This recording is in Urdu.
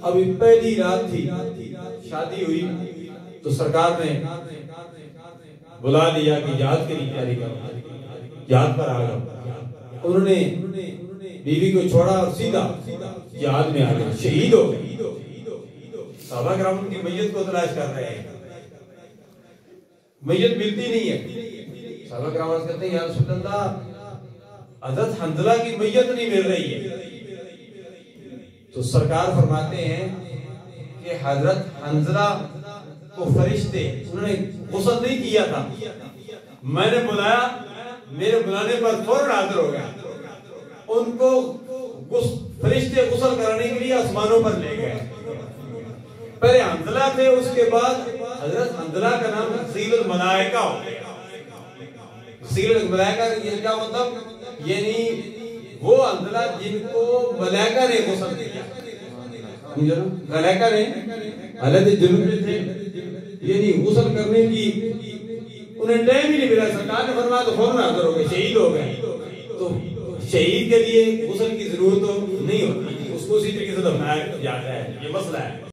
ابھی پہلی رات تھی، شادی ہوئی تو سرکار نے بلا لیا کہ جہاد کے لیے تیاری کرو، جہاد پر آ گئے۔ انہوں نے بیوی کو چھوڑا اور سیدھا جہاد میں آ گئے، شہید ہو گئے۔ صحابہ کرام ان کی میت کو تلاش کر رہے ہیں، میت ملتی نہیں ہے۔ صحابہ کرام عرض کرتے ہیں یا رسول اللہ حضرت حنظلہ کی میت نہیں مل رہی ہے۔ تو سرکار فرماتے ہیں کہ حضرت حنظلہ کو فرشتے انہوں نے غسل نہیں کیا تھا، میں نے بلایا، میرے بلانے پر فوراً حاضر ہو گیا۔ ان کو فرشتے غسل کرانے کے لیے آسمانوں پر لے گئے۔ پہلے حنظلہ تھے، اس کے بعد حضرت حنظلہ کا نام غسیل الملائکہ ہو گیا۔ غسیل الملائکہ یہ کیا مطلب؟ یعنی وہ حنظلہ جن کو ملائکہ نے غسل دیا، ملائکہ نے حالت جنوب میں تھے، یعنی غسل کرنے کی انہیں ٹائم ہی نہیں ملا۔ سرکار نے فرمایا تو فوراً حاضر ہو گئے، شہید ہو گئے۔ تو شہید کے لیے غسل کی ضرورت نہیں ہوتی، اس کو اسی طریقے سے دفنایا جاتا ہے، یہ مسئلہ ہے۔